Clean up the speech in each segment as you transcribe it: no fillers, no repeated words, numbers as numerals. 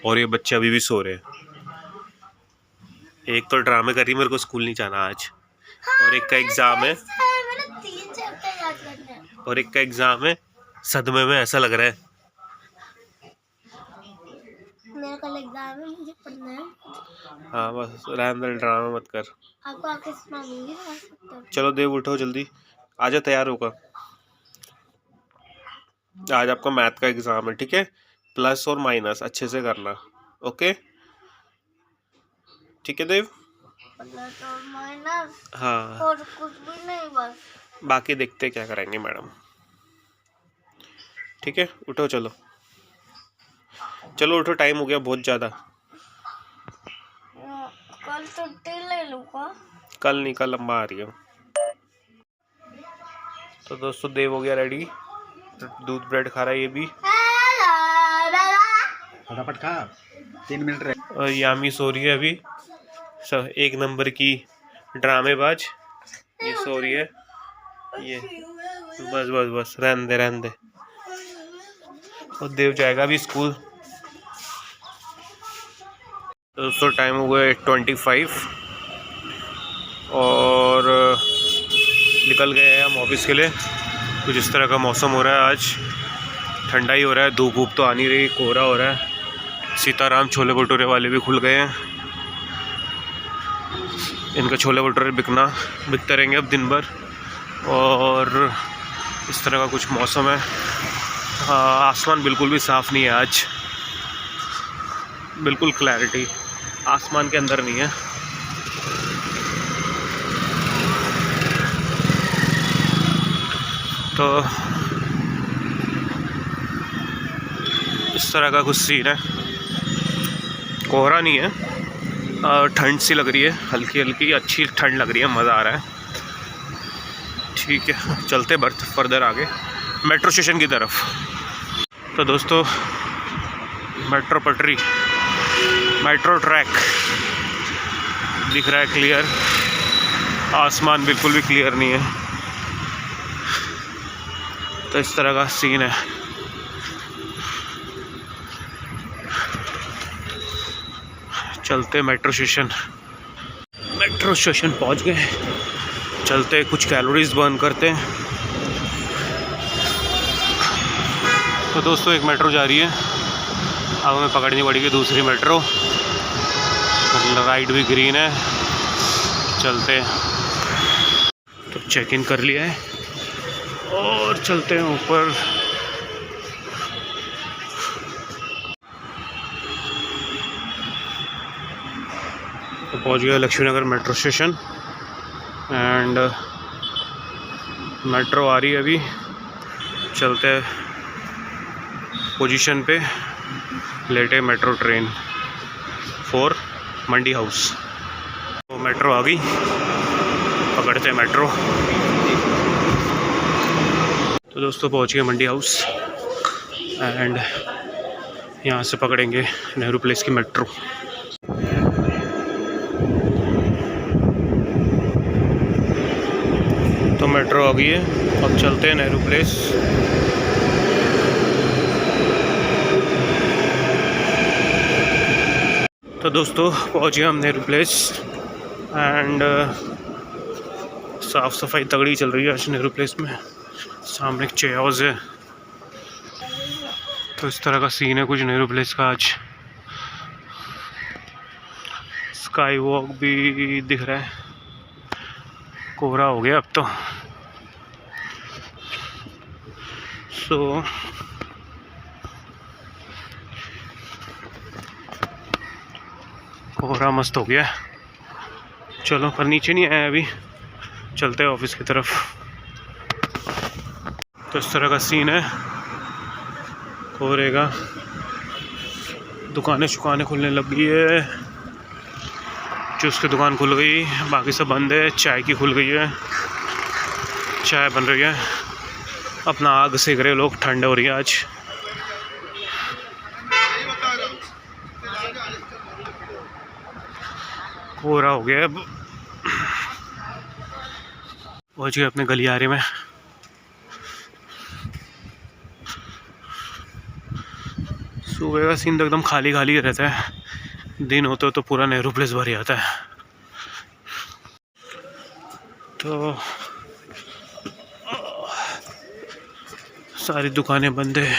और ये बच्चे अभी भी सो रहे हैं। एक तो ड्रामे कर रही मेरे को स्कूल नहीं जाना आज, और एक का एग्जाम है, और एक का एग्जाम है। सदमे में ऐसा लग रहा है। मेरा कल एग्जाम है, मुझे पढ़ना है। हाँ बस रहने, ड्रामा मत कर। आपको आके सुनाऊंगी ना। चलो देव उठो जल्दी, आजा तैयार होगा। आज आपका मैथ का एग्जाम है, ठीक है? प्लस और माइनस अच्छे से करना, ओके? ठीक है देव? प्लस और माइनस, हाँ, और कुछ भी नहीं, बस बाकी देखते क्या करेंगे मैडम। ठीक है, उठो चलो, चलो उठो, टाइम हो गया बहुत ज़्यादा। कल छुट्टी ले लूँगा। कल नहीं, कल लंबा आ रही है। तो दोस्तों देव हो गया रेडी, दूध ब्रेड खा रहा है ये भी। फटाफट खा, 3 मिनट रहे। और यामी सो रही है अभी, सब एक नंबर की ड्रामेबाज। ये सो रही है, ये बस बस बस रहने दे रहने दे। और देव जाएगा अभी स्कूल। तो दोस्तों टाइम हो गया 8:25 और निकल गए हैं हम ऑफिस के लिए। कुछ इस तरह का मौसम हो रहा है आज, ठंडा ही हो रहा है, धूप वूप तो आ नहीं रही, कोहरा हो रहा है। सीताराम छोले भटूरे वाले भी खुल गए हैं, इनका छोले भटूरे बिकते रहेंगे अब दिन भर। और इस तरह का कुछ मौसम है। आसमान बिल्कुल भी साफ़ नहीं है आज, बिल्कुल क्लैरिटी आसमान के अंदर नहीं है। तो इस तरह का कुछ सीन है, कोहरा नहीं है, ठंड सी लग रही है, हल्की हल्की अच्छी ठंड लग रही है, मज़ा आ रहा है। ठीक है, चलते फर्दर आगे मेट्रो स्टेशन की तरफ। तो दोस्तों मेट्रो पटरी, मेट्रो ट्रैक दिख रहा है क्लियर, आसमान बिल्कुल भी क्लियर नहीं है। तो इस तरह का सीन है। चलते मेट्रो स्टेशन पहुंच गए, चलते कुछ कैलोरीज बर्न करते हैं। तो दोस्तों एक मेट्रो जा रही है, अब हमें पकड़नी पड़ेगी दूसरी मेट्रो। राइड भी ग्रीन है, चलते हैं। तो चेक इन कर लिया है और चलते हैं ऊपर। तो पहुंच गया लक्ष्मी नगर मेट्रो स्टेशन एंड मेट्रो आ रही है अभी। चलते हैं पोजीशन पे, लेटे metro train for Mandi house. तो मेट्रो आ गई, पकड़ते हैं मेट्रो। तो दोस्तों पहुंच गए मंडी हाउस एंड यहाँ से पकड़ेंगे नेहरू प्लेस की मेट्रो। तो मेट्रो आ गई है, अब चलते हैं नेहरू प्लेस। तो दोस्तों पहुँच गए हम नेहरू प्लेस एंड साफ़ सफाई तगड़ी चल रही है आज नेहरू प्लेस में। सामने एक चे हाउस है। तो इस तरह का सीन है कुछ नेहरू प्लेस का आज। स्काई वॉक भी दिख रहा है, कोहरा हो गया अब तो। कोहरा मस्त हो गया। चलो पर नीचे नहीं आया अभी, चलते हैं ऑफिस की तरफ। तो इस तरह का सीन है कोहरे का। दुकानें खुलने लग गई है, जूस की दुकान खुल गई, बाकी सब बंद है। चाय की खुल गई है, चाय बन रही है, अपना आग सेक रहे लोग, ठंड हो रही है आज। कोहरा हो गया। अब पहुँच गए अपने गलियारे में। सुबह का सीन तो एकदम खाली खाली रहता है, दिन होते तो पूरा नेहरू प्लेस भर जाता है। तो सारी दुकानें बंद है,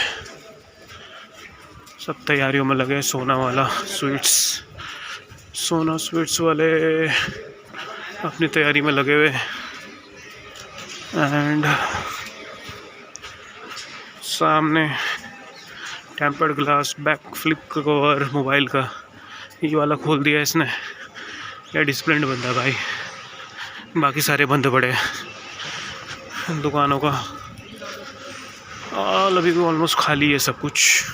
सब तैयारियों में लगे। सोना वाला सोना स्वीट्स वाले अपनी तैयारी में लगे हुए। एंड सामने tempered glass, back flip cover mobile का, ये वाला खोल दिया इसने। या डिस्प्लेंड बंद है भाई, बाकी सारे बंद पड़े हैं दुकानों का। और अभी भी ऑलमोस्ट खाली है सब कुछ,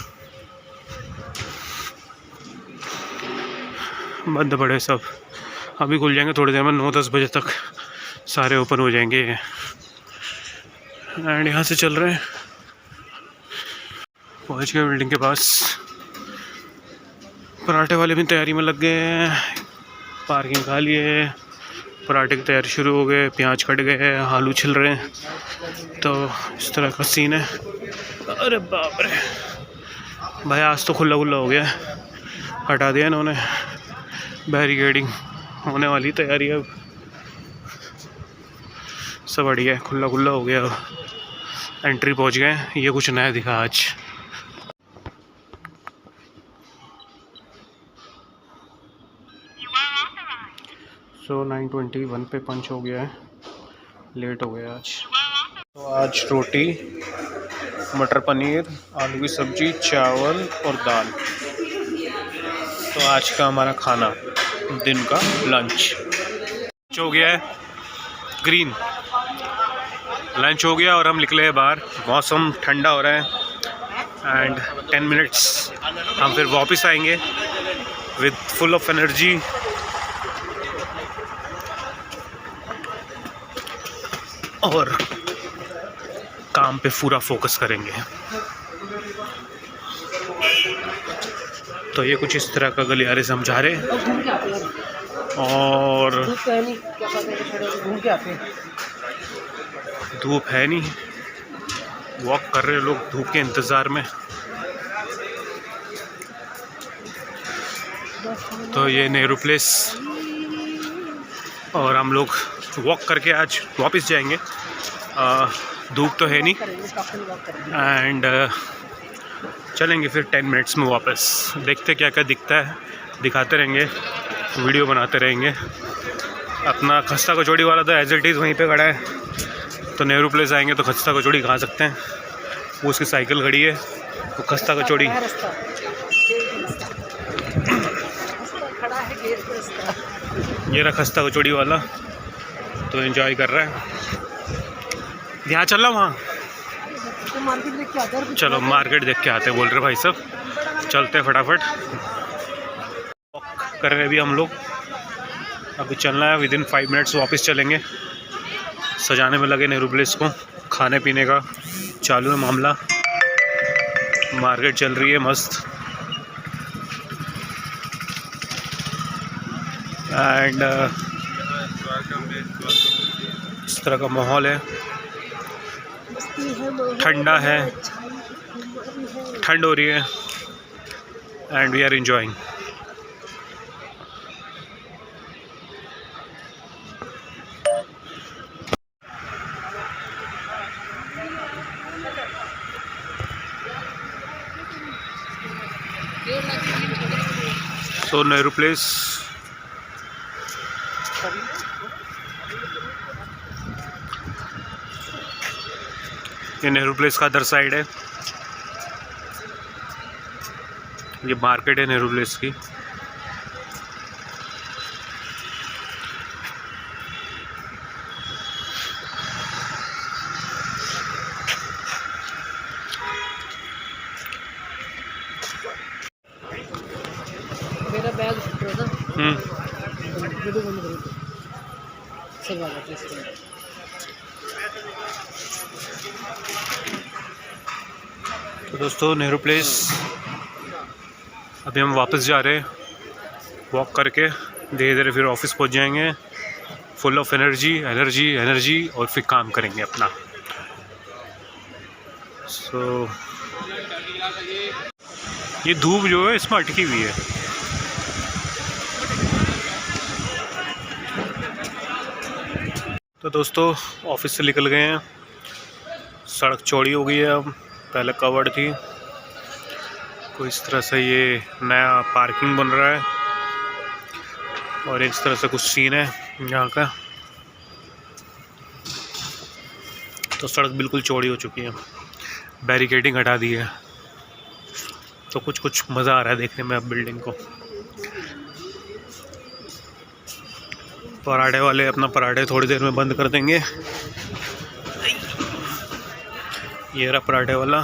बंद पड़े सब। अभी खुल जाएंगे थोड़ी देर में, 9-10 बजे तक सारे ओपन हो जाएंगे। एंड यहाँ से चल रहे हैं, पहुँच गए बिल्डिंग के पास। पराठे वाले भी तैयारी में लग गए हैं, पार्किंग खाली है, पराठे की तैयारी शुरू हो गए, प्याज कट गए, आलू छिल रहे हैं। तो इस तरह का सीन है। अरे बाप रे भाई, आज तो खुला हो गया, हटा दिया इन्होंने, बैरिकेडिंग होने वाली तैयारी है अब। सब बढ़िया है, खुला हो गया अब। एंट्री पहुंच गए, ये कुछ नया दिखा आज। सो 9:21 पे पंच हो गया है, लेट हो गया आज। तो आज रोटी, मटर पनीर, आलू की सब्जी, चावल और दाल। तो आज का हमारा खाना, दिन का लंच हो गया है। ग्रीन लंच हो गया और हम निकले हैं बाहर। मौसम ठंडा हो रहा है एंड 10 मिनट्स हम फिर वापस आएंगे विद फुल ऑफ एनर्जी। और काम पे पूरा फोकस करेंगे। तो ये कुछ इस तरह का गलियारे से हम जा रहे हैं। और धूप है नहीं, वॉक कर रहे हैं लोग धूप के इंतज़ार में। तो ये नेहरू प्लेस, और हम लोग वॉक करके आज वापस जाएंगे। धूप तो है नहीं एंड चलेंगे फिर 10 मिनट्स में वापस। देखते क्या क्या दिखता है, दिखाते रहेंगे, वीडियो बनाते रहेंगे। अपना खस्ता कचौड़ी वाला तो एज इट इज़ वहीं पे खड़ा है। तो नेहरू प्लेस आएंगे तो खस्ता कचौड़ी खा सकते हैं। वो उसकी साइकिल खड़ी है, वो खस्ता कचौड़ी। ये रहा खस्ता कचौड़ी वाला, तो एंजॉय कर रहा है। यहाँ चल रहा वहाँ, चलो मार्केट देख के आते हैं बोल रहे भाई सब। चलते फटाफट, वॉक कर रहे हैं अभी हम लोग। अभी चलना है, विदिन 5 मिनट्स वापस चलेंगे। सजाने में लगे नेहरू प्लेस को, खाने पीने का चालू है मामला। मार्केट चल रही है मस्त एंड इस तरह का माहौल है। ठंडा है, ठंड हो रही है and we are enjoying. So Nehru Place, ये नेहरू प्लेस का अदर साइड है। ये मार्केट है नेहरू प्लेस की। मेरा बैग वीडियो बंद करो तो सब आ जाते हैं। तो दोस्तों नेहरू प्लेस अभी हम वापस जा रहे हैं वॉक करके। धीरे धीरे फिर ऑफिस पहुंच जाएंगे, full of energy energy energy, और फिर काम करेंगे अपना। ये धूप जो है इसमें अटकी हुई है। तो दोस्तों ऑफिस से निकल गए हैं, सड़क चौड़ी हो गई है अब, पहले कवर्ड थी। तो इस तरह से ये नया पार्किंग बन रहा है और इस तरह से कुछ सीन है यहाँ का। तो सड़क बिल्कुल चौड़ी हो चुकी है, बैरिकेडिंग हटा दी है, तो कुछ मज़ा आ रहा है देखने में अब बिल्डिंग को। पराठे वाले अपना पराठे थोड़ी देर में बंद कर देंगे। ये रहा पराठे वाला,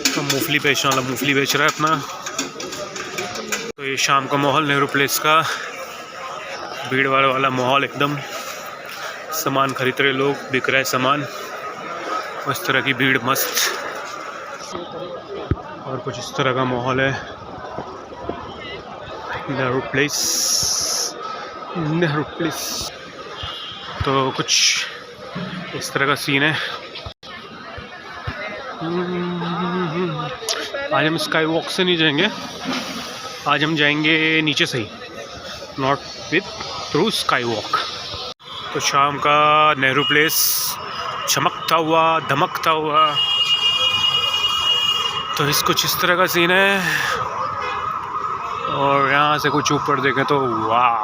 तो मूंगफली बेचने वाला मूंगफली बेच रहा है अपना। तो ये शाम का माहौल नेहरू प्लेस का, भीड़ भाड़ वाला माहौल एकदम, सामान खरीद रहे लोग, बिक रहा है सामान, उस तरह की भीड़ मस्त। और कुछ इस तरह का माहौल है नेहरू प्लेस, नेहरू प्लेस। तो कुछ इस तरह का सीन है। आज हम स्काई वॉक से नहीं जाएंगे, आज हम जाएंगे नीचे से ही, not with through sky walk. तो शाम का नेहरू प्लेस चमकता हुआ, धमकता हुआ, तो इस कुछ इस तरह का सीन है। और यहाँ से कुछ ऊपर देखें तो वाह,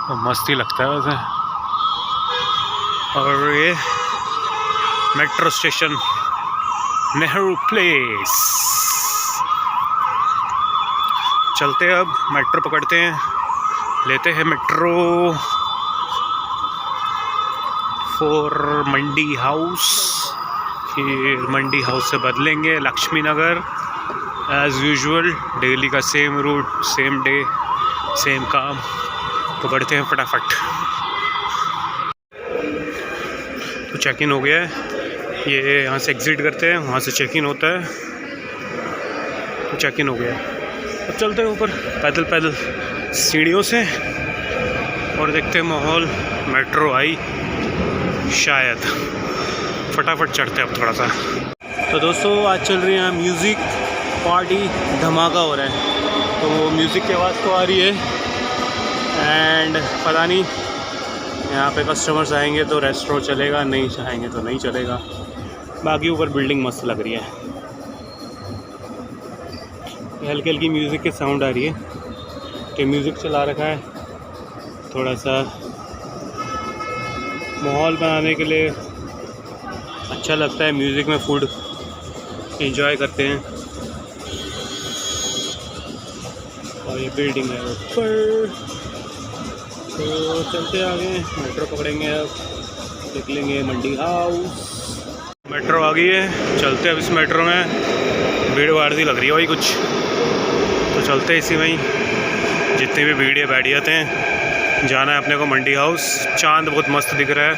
तो मस्त ही लगता है वैसे। और ये मेट्रो स्टेशन नेहरू प्लेस, चलते हैं अब, मेट्रो पकड़ते हैं, लेते हैं मेट्रो फॉर मंडी हाउस। फिर मंडी हाउस से बदलेंगे Laxmi Nagar, as usual daily का same route, same day, same काम, पकड़ते हैं फटाफट। तो चेक इन हो गया है, ये यहाँ से एग्ज़िट करते हैं, वहाँ से चेक इन होता है। तो चेक इन हो गया है, अब चलते हैं ऊपर पैदल पैदल सीढ़ियों से और देखते हैं माहौल। मेट्रो आई शायद, फटाफट चढ़ते हैं अब थोड़ा सा। तो दोस्तों आज चल रही है म्यूज़िक पार्टी, धमाका हो रहा है, तो म्यूज़िक की आवाज़ तो आ रही है। एंड पता नहीं यहाँ पे कस्टमर्स आएंगे तो रेस्टोरेंट चलेगा, नहीं आएंगे तो नहीं चलेगा। बाकी ऊपर बिल्डिंग मस्त लग रही है, हल्की हल्की म्यूज़िक की साउंड आ रही है, कि म्यूज़िक चला रखा है, थोड़ा सा माहौल बनाने के लिए अच्छा लगता है। म्यूज़िक में फूड एंजॉय करते हैं। और ये बिल्डिंग है ऊपर, तो चलते आगे, मेट्रो पकड़ेंगे अब, निकलेंगे मंडी हाउस। मेट्रो आ गई है, चलते अब इस मेट्रो में, भीड़ भाड़ सी लग रही है भाई कुछ, तो चलते इसी में ही, जितनी भी भीड़ है बैठ जाते हैं। जाना है अपने को मंडी हाउस। चांद बहुत मस्त दिख रहा है,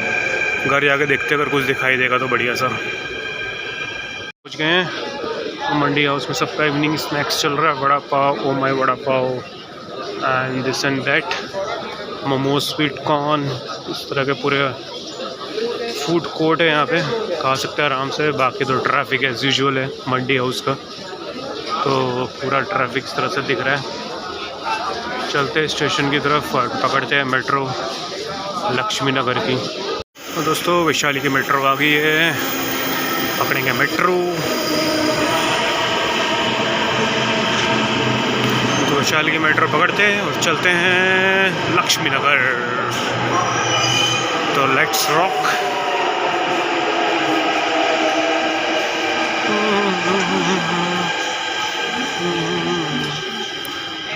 घर जाके देखते अगर कुछ दिखाई देगा तो बढ़िया सा। पहुँच गए हैं तो मंडी हाउस में सबका इवनिंग स्नैक्स चल रहा है, vada pav, oh my vada pav and this and that, momos, sweet corn, इस तरह के पूरे फूड कोर्ट है यहाँ पे, खा सकते हैं आराम से। बाकी तो ट्रैफिक एज यूजुअल है मंडी हाउस का, तो पूरा ट्रैफिक इस तरह से दिख रहा है। चलते स्टेशन की तरफ और पकड़ते हैं मेट्रो लक्ष्मी नगर की। तो दोस्तों वैशाली की मेट्रो आ गई है, पकड़ेंगे मेट्रो। तो वैशाली की मेट्रो पकड़ते हैं और चलते हैं लक्ष्मी नगर। तो लेट्स रॉक।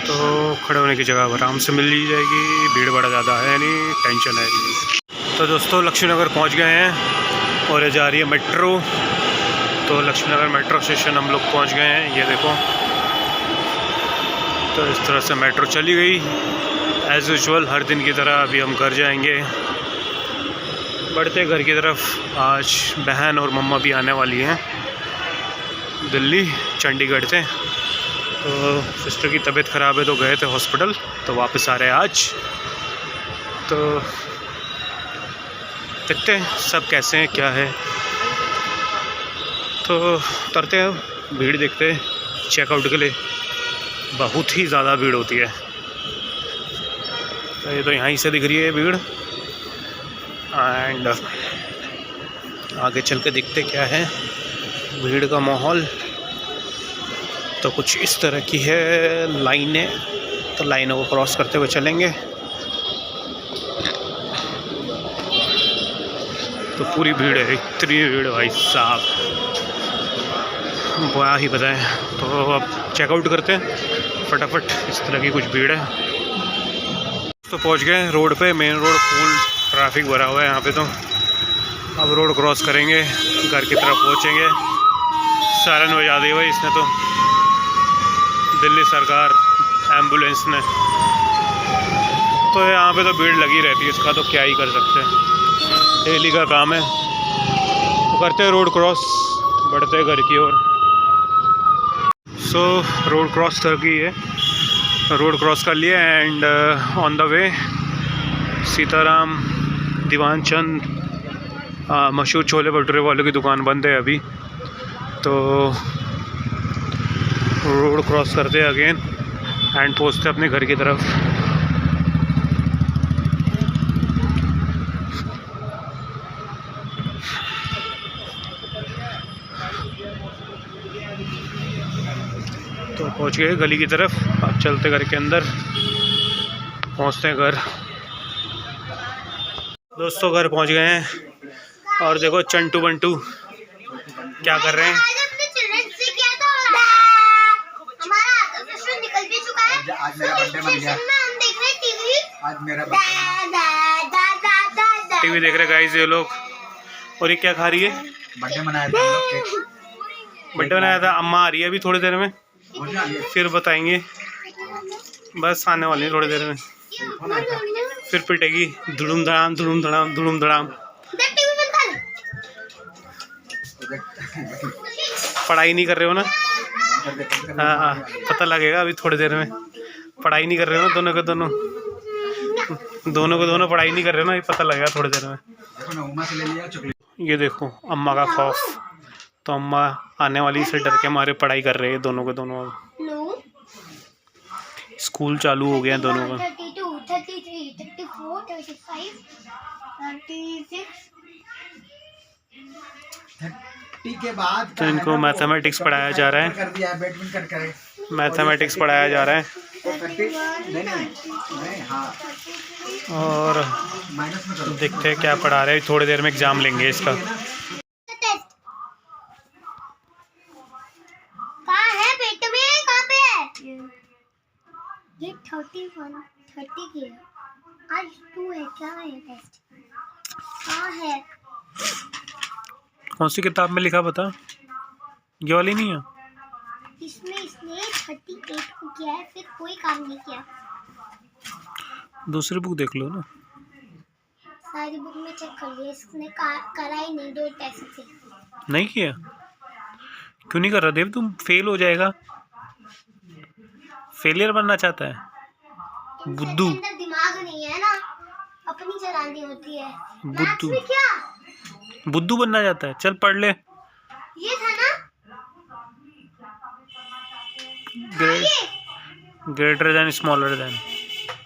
तो खड़े होने की जगह आराम से मिल जाएगी, भीड़ भाड़ ज़्यादा है नहीं, टेंशन है नहीं। तो दोस्तों लक्ष्मी नगर पहुँच गए हैं और ये जा रही है मेट्रो। तो लक्ष्मी नगर मेट्रो स्टेशन हम लोग पहुँच गए हैं, ये देखो। तो इस तरह से मेट्रो चली गई एज़ यूजुअल, हर दिन की तरह। अभी हम घर जाएंगे, बढ़ते घर की तरफ। आज बहन और मम्मा भी आने वाली हैं दिल्ली, चंडीगढ़ से। तो सिस्टर की तबीयत ख़राब है तो गए थे हॉस्पिटल, तो वापस आ रहे हैं आज। तो देखते हैं सब कैसे हैं, क्या है। तो उतरते हैं, भीड़ देखते हैं चेकआउट के लिए। बहुत ही ज़्यादा भीड़ होती है। तो ये तो यहाँ से दिख रही है भीड़। एंड आगे चल के देखते क्या है भीड़ का माहौल। तो कुछ इस तरह की है लाइनें, तो लाइनों को क्रॉस करते हुए चलेंगे। तो पूरी भीड़ है, इतनी भीड़ भाई साहब, क्या ही बताएं। तो अब चेकआउट करते हैं फटाफट, इस तरह की कुछ भीड़ है। तो पहुंच गए रोड पे, मेन रोड फुल ट्रैफिक भरा हुआ है यहाँ पे। तो अब रोड क्रॉस करेंगे, घर की तरफ पहुँचेंगे। सायरन बजा दी भाई इसने, तो दिल्ली सरकार एम्बुलेंस ने। तो यहाँ पे तो भीड़ लगी रहती है, इसका तो क्या ही कर सकते हैं, डेली का काम है। तो करते हैं रोड क्रॉस, बढ़ते हैं घर की ओर। सो रोड क्रॉस कर गई है, रोड क्रॉस कर लिया। And on the way Sitaram Diwan Chand मशहूर छोले भटूरे वालों की दुकान बंद है अभी। तो रोड क्रॉस करते हैं अगेन एंड पहुँचते अपने घर की तरफ। तो पहुँच गए गली की तरफ, अब चलते घर के अंदर, पहुँचते हैं घर। दोस्तों घर पहुँच गए हैं और देखो चंटू बंटू क्या कर रहे हैं। आज मेरा बर्थडे बन गया। आज मेरा टीवी देख रहे गाइस ये लोग। और ये क्या खा रही है? बर्थडे मनाया था हम लोग, केक। बर्थडे बनाया था। अम्मा आ रही है अभी थोड़ी देर में, फिर बताएंगे। बस आने वाली है थोड़ी देर में, फिर पिटेगी धुड़ुम धड़ाम धुड़ुम धड़ाम धुड़ुम धड़ाम। पढ़ाई नहीं कर रहे हो ना? हाँ पता लगेगा अभी थोड़ी देर में। पढ़ाई नहीं कर रहे हो ना दोनों को दोनों पढ़ाई नहीं कर रहे हो ना, ये पता लगेगा थोड़ी देर में। ये देखो अम्मा का खौफ। तो अम्मा आने वाली से डर के मारे पढ़ाई कर रहे हैं दोनों को दोनों। स्कूल चालू हो गया दोनों का। 32, 33, 34, 35, 36। 30 के बाद तो इनको मैथमेटिक्स पढ़ाया जा रहा है, कर दिया है, बैडमिंटन करे। मैथमेटिक्स पढ़ाया जा रहा है। नहीं, हाँ, और माइनस में करो। देखते हैं क्या पढ़ा रहे हैं, थोड़ी देर में एग्ज़ाम लेंगे इसका। कहाँ है पेट में? कहाँ पे है? ये 31, 30 की है। आज 2 है, क्या है टेस्ट? कहाँ है? कौन सी किताब में लिखा बता? ये वाली नहीं है? इसने 38 को किया है, फिर कोई काम नहीं किया। दूसरी बुक देख लो ना। सारी बुक में चेक कर लिया, इसने करा ही नहीं 2 टेस्ट से। नहीं किया? क्यों नहीं कर रहा देव? तुम फेल हो जाएगा। फेलियर बनना चाहता है बुद्धू। अंदर दिमाग नहीं है ना, अपनी चलानी होती है। बुद्धू मैथ्स में क्या? बुद्धू बनना चाहता है। चल पढ़ ले। ये था ना? Greater than smaller than.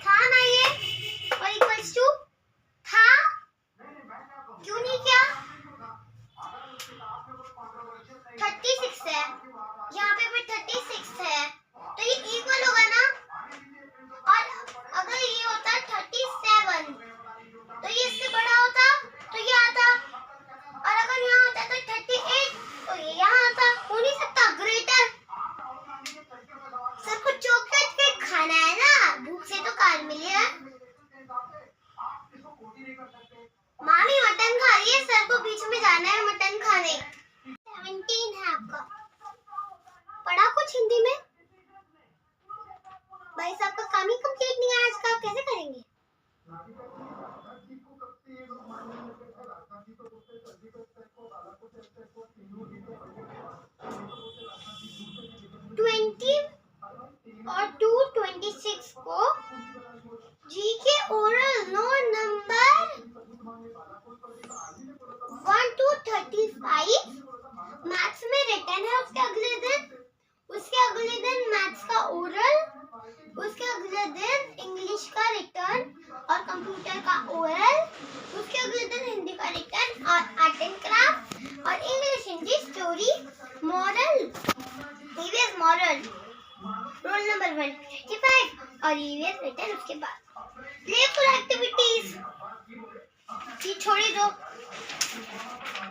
था ना ये? और इक्वल्स टू था? क्यों नहीं किया? 36 है, यहाँ पे भी 36 है, तो ये इक्वल होगा ना। और अगर ये होता 37 तो ये इससे बड़ा होता, तो ये आता। और अगर यहाँ होता तो 38 तो ये यहाँ आता। हो नहीं सकता ग्रेटर। सबको चॉकलेट केक खाना है ना, भूख से तो काल मिली है। मामी मटन खा रही है, सर को बीच में जाना है मटन खाने। 17 है आपका। पढ़ा कुछ हिंदी में? भाई साहब का काम ही कंप्लीट नहीं है आज का, आप कैसे करेंगे? और 226 को जी के oral note number 1 to 35 maths में प्रीवियस रिटर्न उसके बाद प्लेफुल एक्टिविटीज ये छोड़ी दो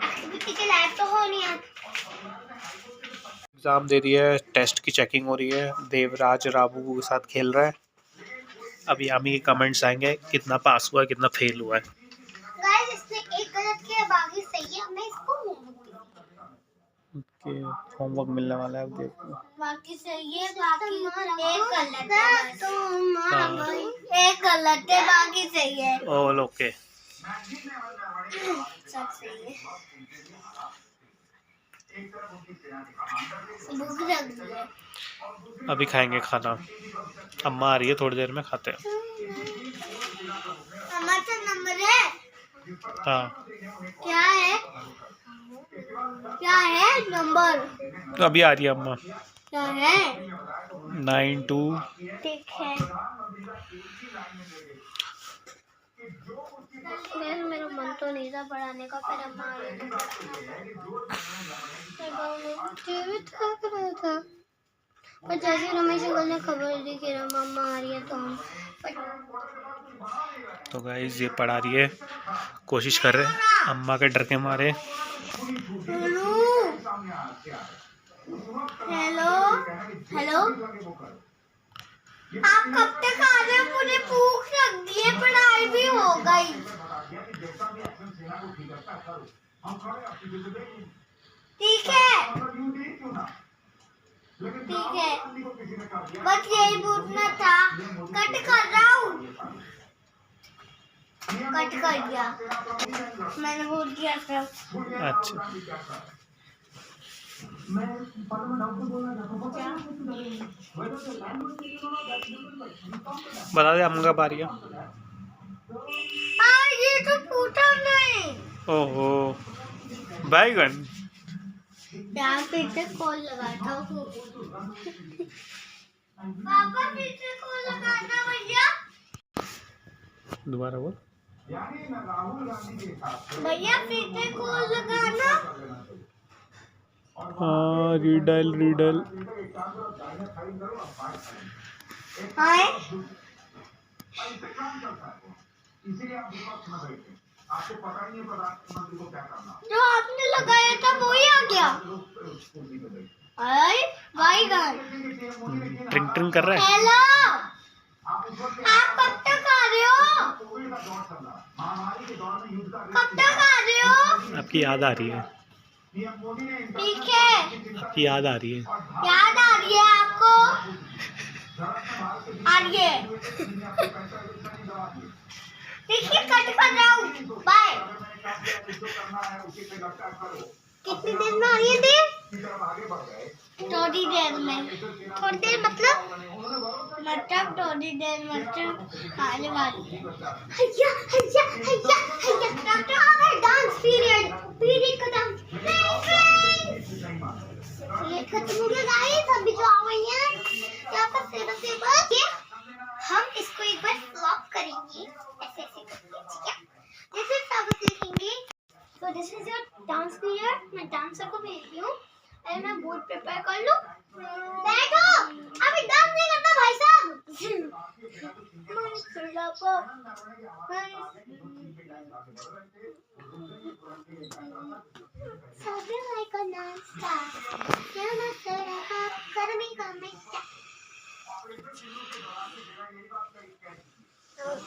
एक्टिविटी के लायक तो हो नहीं आप। एग्ज़ाम दे दिया है, टेस्ट की चेकिंग हो रही है। देवराज राबू के साथ खेल रहा है। अभी यामी के कमेंट्स आएंगे कितना पास हुआ है कितना फेल हुआ है। गाइस इसने एक गलत किया बाकी सही है। मैं इसको ओके होमवर्क मिलने वाला है अब देखो। बाकी सही है बाकी एक गलत है एक गलत है बाकी सही है ऑल ओके। सब सही है। भूख लग रही है। अभी खाएंगे खाना, अम्मा आ रही है थोड़ी देर में खाते हैं। हमारा नंबर है हाँ क्या है नंबर तो अभी आ रही है अम्मा। क्या है 92 ठीक है। मेरा मन तो नहीं था पढ़ाने का फिर अम्मा आ गई तो थक रहा था पर जैसे रमेश अंकल ने खबर दी कि मम्मा आ रही है तो हम तो गाइस ये पढ़ा रही है, कोशिश कर रहे हैं अम्मा के डर के मारे। हेलो हेलो आप कब तक आ रहे हो? मुझे भूख लगी है पढ़ाई भी हो गई। ठीक है बस यही पूछना था। कट कर रहा हूँ कट कर दिया मैंने बोल दिया सब। अच्छा बता दे अम्मा कब आ रही है। ये तो पूछा नहीं। ओहो बैगन यहाँ फिर से कॉल लगाता हूँ। पापा फिर से कॉल लगाना भैया। दोबारा बोल भैया फिर से कॉल लगाना। हाँ रिडल हाय जो आपने लगाया था वो ही आ गया। अरे बैगन ट्रिंग कर रहा है। हेलो आप कब तक आ रहे हो? कब तक आ रहे हो? आपकी याद आ रही है। ठीक है आपकी याद आ रही है। याद आ रही है आपको? आ रही है देखिए कट कर रहा हूँ बाय। कितनी देर में आ रही है देर? थोड़ी देर में। थोड़ी देर मतलब थोड़ी देर मतलब आने वाली है। हैया हैया हैया हैया डॉक्टर आ गए। डांस पीरियड खत्म। ये खत्म हो गया गाइस। अभी जो आ गई है यहाँ पर से बस हम इसको एक बार फ्लॉप करेंगे ऐसे करके ठीक है। जैसे सब लिखेंगे तो this is your dance period. मैं डांसर को भेज रही हूँ। अरे मैं बोर्ड प्रिपेयर कर लूँ। बैठो अभी डांस नहीं करता भाई साहब।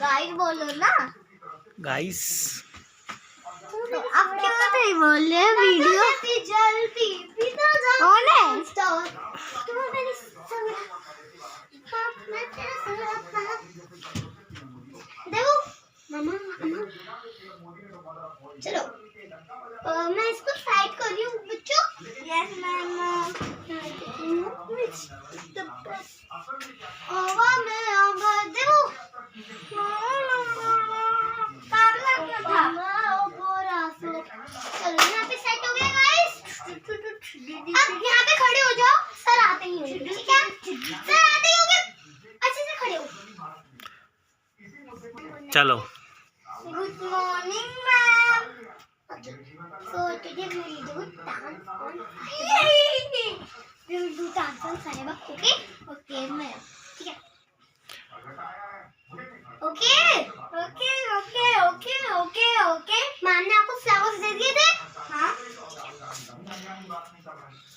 गाइस बोलो ना गाइस तो अब क्यों नहीं बोल रहे वीडियो जल्दी कौन है देखो मामा चलो मैं इसको साइड कर रही हूँ बच्चों। यस मैम देखो चलो यहाँ पे सेट हो गया गाइस। अब यहाँ पे खड़े हो जाओ। सर आते ही होंगे ठीक है। सर आते ही होंगे अच्छे से खड़े हो। चलो good morning ma'am. So today we will do dance on we will do dance on Sunday. Okay? Okay, ma'am. ठीक है।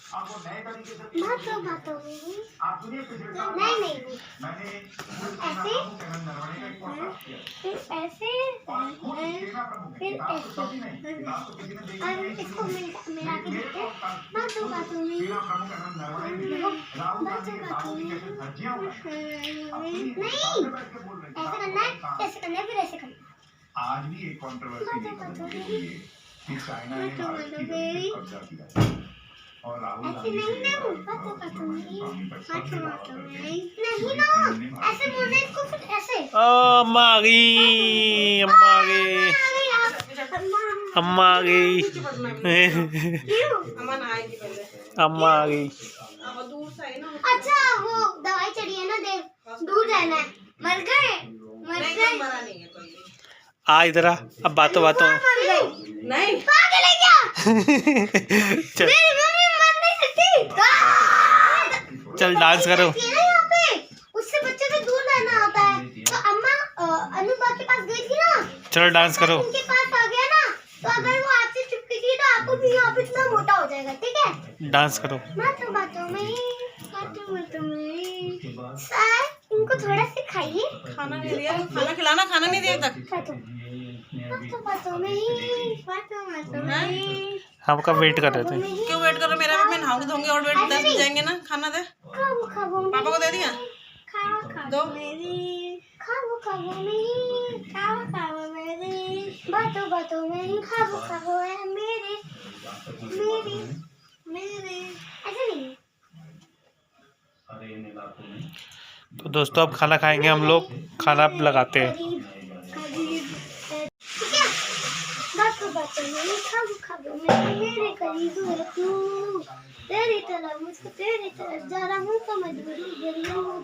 बातों बातों में ही नहीं ऐसे फिर ऐसे फिर ऐसे अब इसको मिला के देखते हैं। बातों बातों में बातों बातों में नहीं ऐसे करना है, ऐसे करना है, फिर ऐसे करना है। आज भी एक कंट्रोवर्सी बातों कि चाइना ने भारत की जमीन पर कब्जा किया और राहुल ऐसे गांधी नहीं ना बातों बातों में बातों बातों में नहीं ना ऐसे बोलना इसको, फिर ऐसे अम्मा आ गई, अम्मा आ गई, अम्मा आ गई, अम्मा आ गई। अच्छा वो दवाई चढ़ी है ना, देव दूर रहना है। मर गए आ इधर आ, अब बातों बातों में नहीं पागल है क्या? चल मेरी मम्मी मर नहीं सकती। चल डांस करो। यहाँ पे उससे बच्चे से दूर रहना होता है। तो अम्मा अनुपा के पास गई थी ना, चलो डांस करो। उनके पास आ गया ना, तो अगर वो आपसे चिपकी थी तो आपको भी यहाँ पे इतना मोटा हो जाएगा। ठीक है, डांस करो। बातों बातों में सर इनको थोड़ा से खाइए। खाना नहीं दिया, खाना खिलाना, खाना नहीं दिया तक। बातों बातों में हम कब वेट कर रहे थे। क्यों वेट कर रहे हो मेरा? मैं नहाऊंगी धोऊंगी और वेट 10 बज जाएंगे ना। खाना दे, पापा को दे दिया दो। बातों बातों में खाबो खाबो है मेरे मेरे मेरे ऐसे नहीं। तो दोस्तों अब खाना खाएंगे हम लोग, खाना लगाते हैं। ठीक है, बातों बातों में खाबो खाबो में मेरे करीब है तू, तेरी तरह मुझको तेरी तरह जा रहा हूँ तो मजबूरी गरीब हूँ,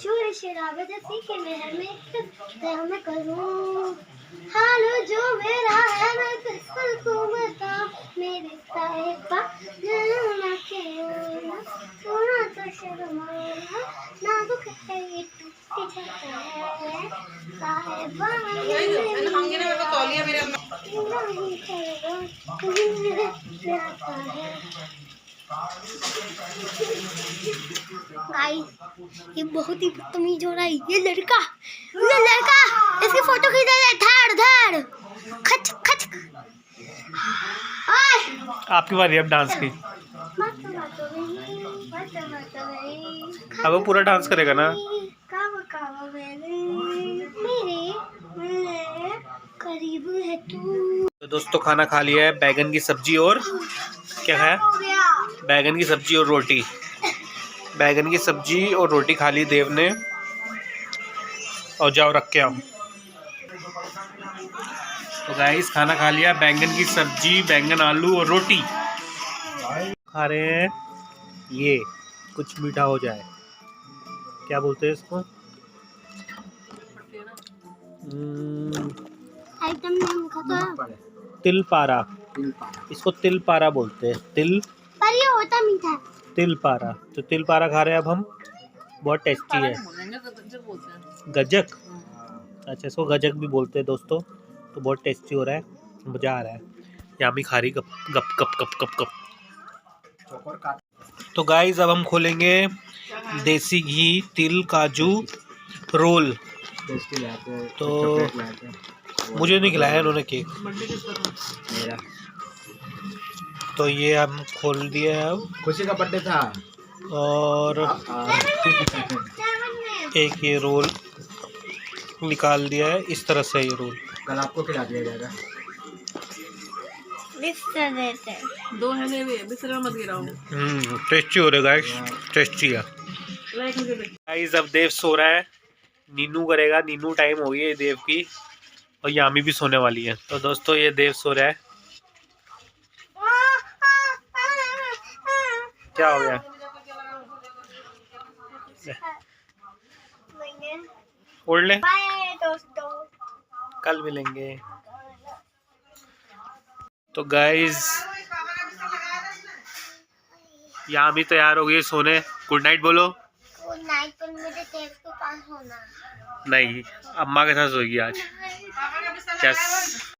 शोर शराबत सीखे मेहर में क्या मैं करूँ, हाल जो मेरा है मैं किसको बता, मेरे साहिबा ना खेलना सोना तो शर्माना ना दुख है ये टूट जाता है साहिबा नहाऊंगी ना, मेरे को तौलिया मेरे अंदर। नहीं करेगा तुम्हें मेरे प्यासा है। गाइस ये बहुत ही बदतमीज हो रहा है, ये लड़का इसकी फोटो खींचा जाए, धड़ धड़ खच खच। ओए आपकी बारी अब डांस की। अब वो पूरा डांस करेगा ना। मेरे करीब है तू। तो दोस्तों खाना खा लिया है, बैगन की सब्जी और क्या है, हो गया बैगन की सब्जी और रोटी। बैगन की सब्जी और रोटी खा ली देव ने। और जाओ रख के आओ। तो गाइस खाना खा लिया, बैंगन की सब्जी, बैंगन आलू और रोटी खा रहे हैं। ये कुछ मीठा हो जाए, क्या बोलते हैं इसको, आइटम नेम खाता तिल पारा। इसको तिल पारा बोलते हैं, तिल पर ये होता मीठा है। तिल पारा। तो तिल पारा खा रहे हैं अब हम, बहुत टेस्टी है। गजक, अच्छा इसको गजक भी बोलते हैं दोस्तों। तो बहुत टेस्टी हो रहा है, मज़ा आ रहा है। यामी खा रही गप गप गप गप गप गप। तो गाइस अब हम खोलेंगे देसी घी तिल काजू रोल। तो मुझे नहीं खिलाया उन्होंने केक, तो ये हम खोल दिए हैं अब। खुशी का बर्थडे था और एक ये रोल निकाल दिया है, इस तरह से ये रोल कल आपको खिला दिया जाएगा। दो है मेरे, बिस्तर में मत गिराओ। टेस्टी हो रहा है गाइस, टेस्टी है गाइस। अब देव सो रहा है, नीनू करेगा, नीनू टाइम हो गई है देव की, और यामी भी सोने वाली है। तो दोस्तों ये देव सो रहा है। क्या हो गया, ओढ़ ले, बाय दोस्तों, कल मिलेंगे। तो गाइस यामी तैयार हो गई है सोने। गुड नाइट बोलो। गुड नाइट, पर मुझे देव के पास होना है। नहीं, अम्मा के साथ सोएगी आज। यस।